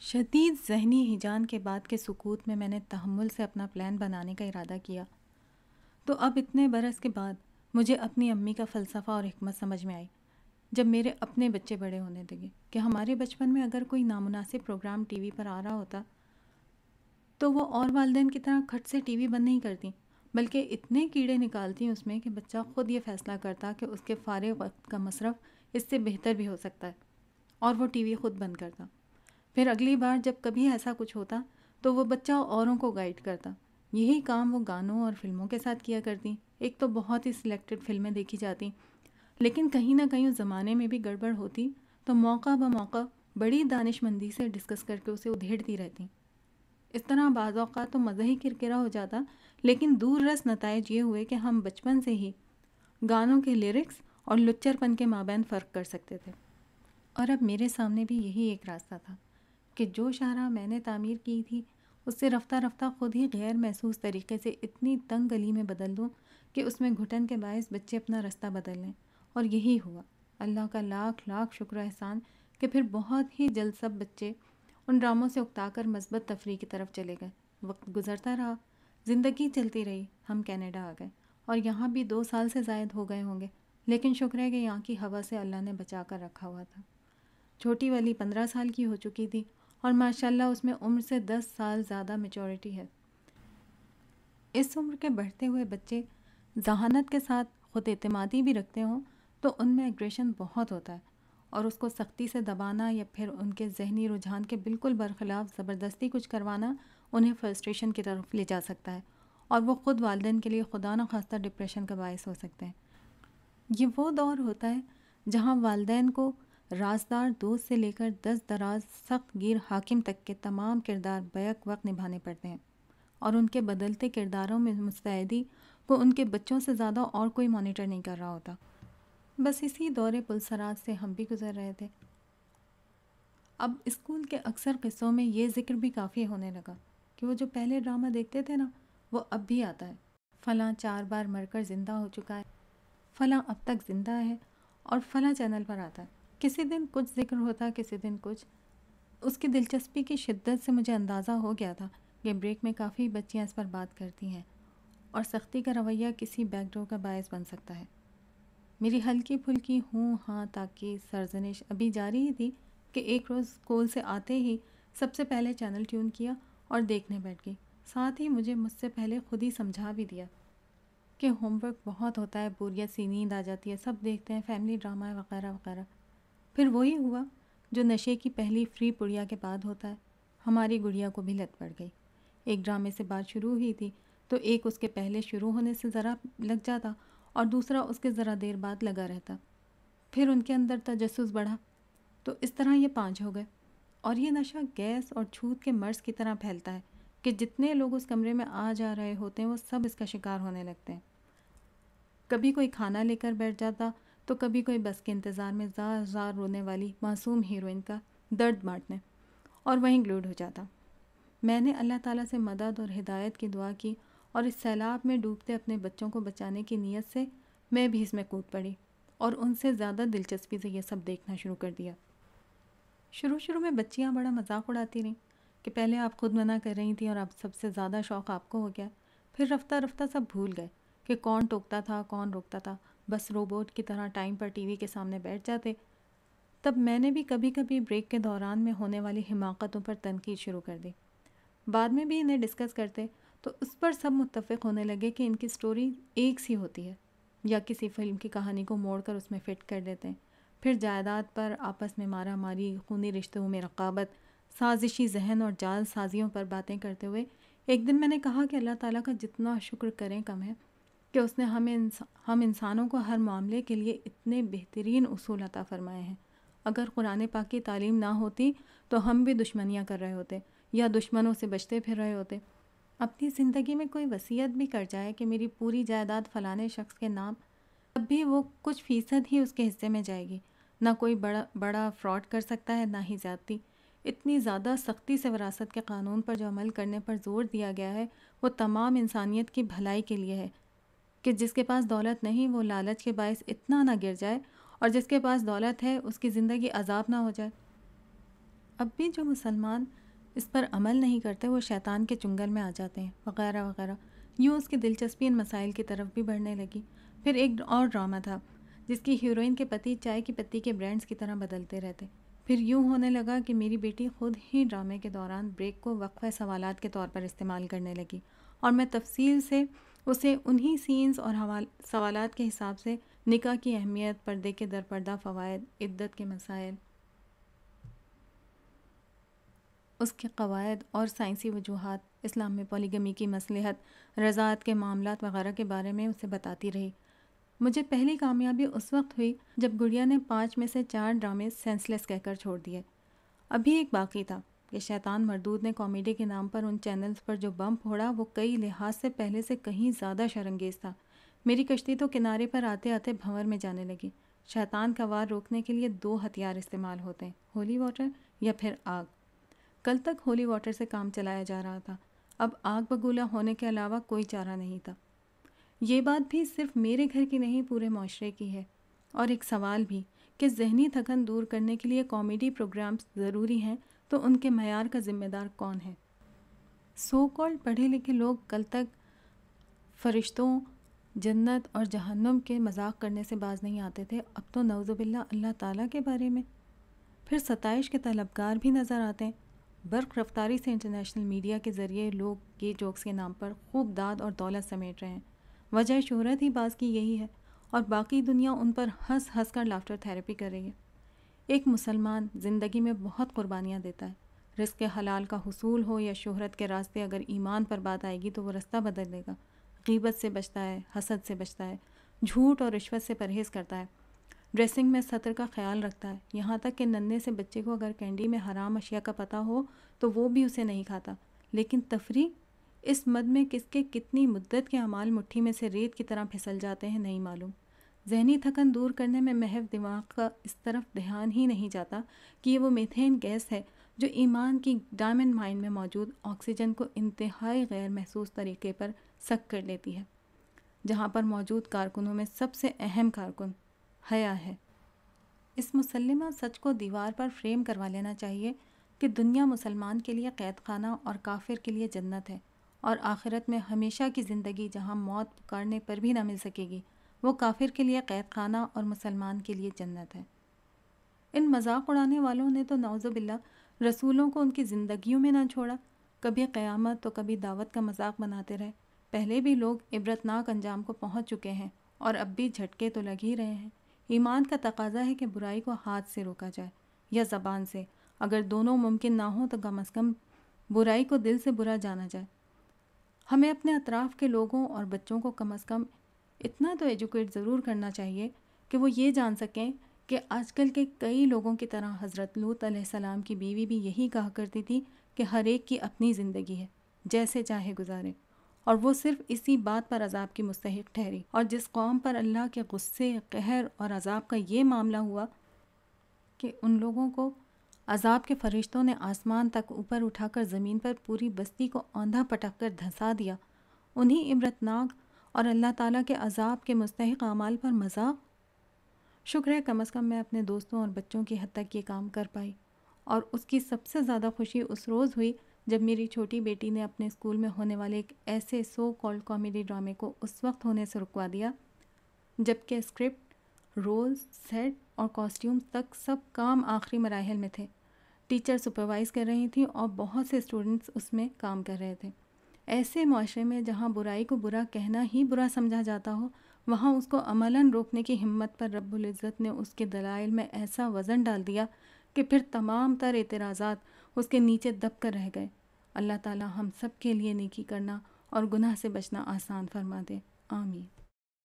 شدید ذہنی ہیجان کے بعد کے سکوت میں نے تحمل سے اپنا پلان بنانے کا ارادہ کیا۔ تو اب اتنے برس کے بعد مجھے اپنی امی کا فلسفہ اور حکمت سمجھ میں آئی، جب میرے اپنے بچے بڑے ہونے لگے، کہ ہمارے بچپن میں اگر کوئی نامناسب پروگرام ٹی وی پر آ رہا ہوتا تو وہ اور والدین کی طرح کھٹ سے ٹی وی بند نہیں کرتی، بلکہ اتنے کیڑے نکالتی اس میں کہ بچہ خود یہ فیصلہ کرتا کہ اس کے فارغ وقت کا مصرف اس سے بہتر بھی ہو سکتا ہے، اور وہ ٹی وی خود بند کرتا۔ پھر اگلی بار جب کبھی ایسا کچھ ہوتا تو وہ بچہ اوروں کو گائیڈ کرتا۔ یہی کام وہ گانوں اور فلموں کے ساتھ کیا کرتی۔ ایک تو بہت ہی سلیکٹڈ فلمیں دیکھی جاتی، لیکن کہیں نہ کہیں اس زمانے میں بھی گڑبڑ ہوتی تو موقع بموقع بڑی دانش مندی سے ڈسکس کر کے اسے ادھیڑتی رہتی۔ اس طرح بعض اوقات تو مزہ ہی کرکرا ہو جاتا، لیکن دور رس نتائج یہ ہوئے کہ ہم بچپن سے ہی گانوں کے لیرکس اور لچر پن کے مابین فرق کر سکتے تھے۔ اور اب میرے سامنے بھی یہی ایک راستہ تھا کہ جو شاہراہ میں نے تعمیر کی تھی اس سے رفتہ رفتہ خود ہی غیر محسوس طریقے سے اتنی تنگ گلی میں بدل دوں کہ اس میں گھٹن کے باعث بچے اپنا رستہ بدل لیں۔ اور یہی ہوا۔ اللہ کا لاکھ لاکھ شکر و احسان کہ پھر بہت ہی جلد سب بچے ان ڈراموں سے اکتا کر مثبت تفریح کی طرف چلے گئے۔ وقت گزرتا رہا، زندگی چلتی رہی، ہم کینیڈا آ گئے اور یہاں بھی 2 سال سے زائد ہو گئے ہوں گے، لیکن شکر ہے کہ یہاں کی ہوا سے اللہ نے بچا کر رکھا ہوا تھا۔ چھوٹی والی 15 سال کی ہو چکی تھی اور ماشاءاللہ اس میں عمر سے 10 سال زیادہ میچورٹی ہے۔ اس عمر کے بڑھتے ہوئے بچے ذہانت کے ساتھ خود اعتمادی بھی رکھتے ہوں تو ان میں ایگریشن بہت ہوتا ہے، اور اس کو سختی سے دبانا یا پھر ان کے ذہنی رجحان کے بالکل برخلاف زبردستی کچھ کروانا انہیں فرسٹریشن کی طرف لے جا سکتا ہے، اور وہ خود والدین کے لیے خدا نخواستہ ڈپریشن کا باعث ہو سکتے ہیں۔ یہ وہ دور ہوتا ہے جہاں والدین کو رازدار دوست سے لے کر دست دراز سخت گیر حاکم تک کے تمام کردار بیک وقت نبھانے پڑتے ہیں، اور ان کے بدلتے کرداروں میں مستعدی کو ان کے بچوں سے زیادہ اور کوئی مانیٹر نہیں کر رہا ہوتا۔ بس اسی دور پلسرات سے ہم بھی گزر رہے تھے۔ اب اسکول کے اکثر قصوں میں یہ ذکر بھی کافی ہونے لگا کہ وہ جو پہلے ڈرامہ دیکھتے تھے نا، وہ اب بھی آتا ہے۔ فلاں 4 بار مر کر زندہ ہو چکا ہے، فلاں اب تک زندہ ہے اور فلاں چینل پر آتا ہے۔ کسی دن کچھ ذکر ہوتا، کسی دن کچھ۔ اس کی دلچسپی کی شدت سے مجھے اندازہ ہو گیا تھا کہ بریک میں کافی بچیاں اس پر بات کرتی ہیں، اور سختی کا رویہ کسی بیک ڈور کا باعث بن سکتا ہے۔ میری ہلکی پھلکی ہوں ہاں تاکہ سرزنش ابھی جاری ہی تھی کہ ایک روز اسکول سے آتے ہی سب سے پہلے چینل ٹیون کیا اور دیکھنے بیٹھ گئی۔ ساتھ ہی مجھ سے پہلے خود ہی سمجھا بھی دیا کہ ہوم ورک بہت ہوتا ہے، بوریت سی نیند آ جاتی ہے، سب دیکھتے ہیں، فیملی ڈرامہ ہے وغیرہ وغیرہ۔ پھر وہی ہوا جو نشے کی پہلی فری پڑیا کے بعد ہوتا ہے۔ ہماری گڑیا کو بھی لت پڑ گئی۔ ایک ڈرامے سے بات شروع ہوئی تھی تو ایک اس کے پہلے شروع ہونے سے ذرا لگ جاتا اور دوسرا اس کے ذرا دیر بعد لگا رہتا۔ پھر ان کے اندر تجسس بڑھا تو اس طرح یہ 5 ہو گئے، اور یہ نشہ گیس اور چھوت کے مرض کی طرح پھیلتا ہے کہ جتنے لوگ اس کمرے میں آ جا رہے ہوتے ہیں وہ سب اس کا شکار ہونے لگتے ہیں۔ کبھی کوئی کھانا لے کر بیٹھ جاتا تو کبھی کوئی بس کے انتظار میں زار زار رونے والی معصوم ہیروئن کا درد بانٹنے، اور وہیں گلوڈ ہو جاتا۔ میں نے اللہ تعالیٰ سے مدد اور ہدایت کی دعا کی، اور اس سیلاب میں ڈوبتے اپنے بچوں کو بچانے کی نیت سے میں بھی اس میں کود پڑی اور ان سے زیادہ دلچسپی سے یہ سب دیکھنا شروع کر دیا۔ شروع میں بچیاں بڑا مذاق اڑاتی رہیں کہ پہلے آپ خود منع کر رہی تھیں اور اب سب سے زیادہ شوق آپ کو ہو گیا۔ پھر رفتہ رفتہ سب بھول گئے کہ کون ٹوکتا تھا، کون روکتا تھا، بس روبوٹ کی طرح ٹائم پر ٹی وی کے سامنے بیٹھ جاتے۔ تب میں نے بھی کبھی کبھی بریک کے دوران میں ہونے والی حماقتوں پر تنقید شروع کر دی۔ بعد میں بھی انہیں ڈسکس کرتے تو اس پر سب متفق ہونے لگے کہ ان کی سٹوری ایک سی ہوتی ہے، یا کسی فلم کی کہانی کو موڑ کر اس میں فٹ کر دیتے ہیں۔ پھر جائیداد پر آپس میں مارا ماری، خونی رشتوں میں رقابت، سازشی ذہن اور جال سازیوں پر باتیں کرتے ہوئے ایک دن میں نے کہا کہ اللہ تعالیٰ کا جتنا شکر کریں کم ہے کہ اس نے ہم انسانوں کو ہر معاملے کے لیے اتنے بہترین اصول عطا فرمائے ہیں۔ اگر قرآن پاک کی تعلیم نہ ہوتی تو ہم بھی دشمنیاں کر رہے ہوتے یا دشمنوں سے بچتے پھر رہے ہوتے۔ اپنی زندگی میں کوئی وصیت بھی کر جائے کہ میری پوری جائیداد فلانے شخص کے نام، تب بھی وہ کچھ فیصد ہی اس کے حصے میں جائے گی۔ نہ کوئی بڑا فراڈ کر سکتا ہے، نہ ہی زیادتی۔ اتنی زیادہ سختی سے وراثت کے قانون پر جو عمل کرنے پر زور دیا گیا ہے وہ تمام انسانیت کی بھلائی کے لیے ہے کہ جس کے پاس دولت نہیں وہ لالچ کے باعث اتنا نہ گر جائے، اور جس کے پاس دولت ہے اس کی زندگی عذاب نہ ہو جائے۔ اب بھی جو مسلمان اس پر عمل نہیں کرتے وہ شیطان کے چنگل میں آ جاتے ہیں وغیرہ وغیرہ۔ یوں اس کی دلچسپی ان مسائل کی طرف بھی بڑھنے لگی۔ پھر ایک اور ڈرامہ تھا جس کی ہیروئن کے پتی چائے کی پتی کے برانڈز کی طرح بدلتے رہتے۔ پھر یوں ہونے لگا کہ میری بیٹی خود ہی ڈرامے کے دوران بریک کو وقفہ سوالات کے طور پر استعمال کرنے لگی، اور میں تفصیل سے اسے انہی سینز اور سوالات کے حساب سے نکاح کی اہمیت، پردے کے در پردہ فوائد، عدت کے مسائل، اس کے قواعد اور سائنسی وجوہات، اسلام میں پولیگمی کی مصلحت، رضاعت کے معاملات وغیرہ کے بارے میں اسے بتاتی رہی۔ مجھے پہلی کامیابی اس وقت ہوئی جب گڑیا نے 5 میں سے 4 ڈرامے سینس لیس کہہ کر چھوڑ دیے۔ ابھی ایک باقی تھا کہ شیطان مردود نے کامیڈی کے نام پر ان چینلز پر جو بم پھوڑا وہ کئی لحاظ سے پہلے سے کہیں زیادہ شرانگیز تھا۔ میری کشتی تو کنارے پر آتے آتے بھنور میں جانے لگی۔ شیطان کا وار روکنے کے لیے 2 ہتھیار استعمال ہوتے ہیں، ہولی واٹر یا پھر آگ۔ کل تک ہولی واٹر سے کام چلایا جا رہا تھا، اب آگ بگولا ہونے کے علاوہ کوئی چارہ نہیں تھا۔ یہ بات بھی صرف میرے گھر کی نہیں، پورے معاشرے کی ہے۔ اور ایک سوال بھی کہ ذہنی تھکن دور کرنے کے لیے کامیڈی پروگرامز ضروری ہیں تو ان کے معیار کا ذمہ دار کون ہے؟ سو کالڈ پڑھے لکھے لوگ کل تک فرشتوں، جنت اور جہنم کے مذاق کرنے سے باز نہیں آتے تھے، اب تو نعوذ باللہ اللہ تعالیٰ کے بارے میں۔ پھر ستائش کے طلبگار بھی نظر آتے ہیں۔ برق رفتاری سے انٹرنیشنل میڈیا کے ذریعے لوگ یہ جوکس کے نام پر خوب داد اور دولت سمیٹ رہے ہیں۔ وجہ شہرت ہی بعض کی یہی ہے، اور باقی دنیا ان پر ہنس ہنس کر لافٹر تھیراپی کر رہی ہے۔ ایک مسلمان زندگی میں بہت قربانیاں دیتا ہے۔ رزق حلال کا حصول ہو یا شہرت کے راستے، اگر ایمان پر بات آئے گی تو وہ رستہ بدل لے گا۔ غیبت سے بچتا ہے، حسد سے بچتا ہے، جھوٹ اور رشوت سے پرہیز کرتا ہے، ڈریسنگ میں سطر کا خیال رکھتا ہے، یہاں تک کہ ننھے سے بچے کو اگر کینڈی میں حرام اشیاء کا پتہ ہو تو وہ بھی اسے نہیں کھاتا۔ لیکن تفریح، اس مد میں کس کے کتنی مدت کے اعمال مٹھی میں سے ریت کی طرح پھسل جاتے ہیں نہیں معلوم۔ ذہنی تھکن دور کرنے میں محو دماغ کا اس طرف دھیان ہی نہیں جاتا کہ یہ وہ میتھین گیس ہے جو ایمان کی ڈائمنڈ مائن میں موجود آکسیجن کو انتہائی غیر محسوس طریقے پر سک کر لیتی ہے۔ جہاں پر موجود کارکنوں میں سب سے اہم کارکن حیا ہے۔ اس مسلمہ سچ کو دیوار پر فریم کروا لینا چاہیے کہ دنیا مسلمان کے لیے قید خانہ اور کافر کے لیے جنت ہے، اور آخرت میں ہمیشہ کی زندگی جہاں موت پکارنے پر بھی نہ مل سکے گی، وہ کافر کے لیے قید خانہ اور مسلمان کے لیے جنت ہے۔ ان مذاق اڑانے والوں نے تو نعوذ باللہ رسولوں کو ان کی زندگیوں میں نہ چھوڑا، کبھی قیامت تو کبھی دعوت کا مذاق بناتے رہے۔ پہلے بھی لوگ عبرتناک انجام کو پہنچ چکے ہیں اور اب بھی جھٹکے تو لگ ہی رہے ہیں۔ ایمان کا تقاضا ہے کہ برائی کو ہاتھ سے روکا جائے یا زبان سے، اگر دونوں ممکن نہ ہوں تو کم از کم برائی کو دل سے برا جانا جائے۔ ہمیں اپنے اطراف کے لوگوں اور بچوں کو کم از کم اتنا تو ایجوکیٹ ضرور کرنا چاہیے کہ وہ یہ جان سکیں کہ آج کل کے کئی لوگوں کی طرح حضرت لوط علیہ السلام کی بیوی بھی یہی کہا کرتی تھی کہ ہر ایک کی اپنی زندگی ہے، جیسے چاہے گزارے، اور وہ صرف اسی بات پر عذاب کی مستحق ٹھہری۔ اور جس قوم پر اللہ کے غصے، قہر اور عذاب کا یہ معاملہ ہوا کہ ان لوگوں کو عذاب کے فرشتوں نے آسمان تک اوپر اٹھا کر زمین پر پوری بستی کو اوندھا پٹک کر دھنسا دیا، انہی عبرتناک اور اللہ تعالیٰ کے عذاب کے مستحق اعمال پر مذاق۔ شکر ہے کم از کم میں اپنے دوستوں اور بچوں کی حد تک یہ کام کر پائی، اور اس کی سب سے زیادہ خوشی اس روز ہوئی جب میری چھوٹی بیٹی نے اپنے اسکول میں ہونے والے ایک ایسے سو کالڈ کامیڈی ڈرامے کو اس وقت ہونے سے رکوا دیا جبکہ اسکرپٹ، رولز، سیٹ اور کاسٹیومز تک سب کام آخری مراحل میں تھے۔ ٹیچر سپروائز کر رہی تھی اور بہت سے اسٹوڈنٹس اس میں کام کر رہے تھے۔ ایسے معاشرے میں جہاں برائی کو برا کہنا ہی برا سمجھا جاتا ہو، وہاں اس کو عملاً روکنے کی ہمت پر رب العزت نے اس کے دلائل میں ایسا وزن ڈال دیا کہ پھر تمام تر اعتراضات اس کے نیچے دب کر رہ گئے۔ اللہ تعالی ہم سب کے لیے نیکی کرنا اور گناہ سے بچنا آسان فرما دے، آمین۔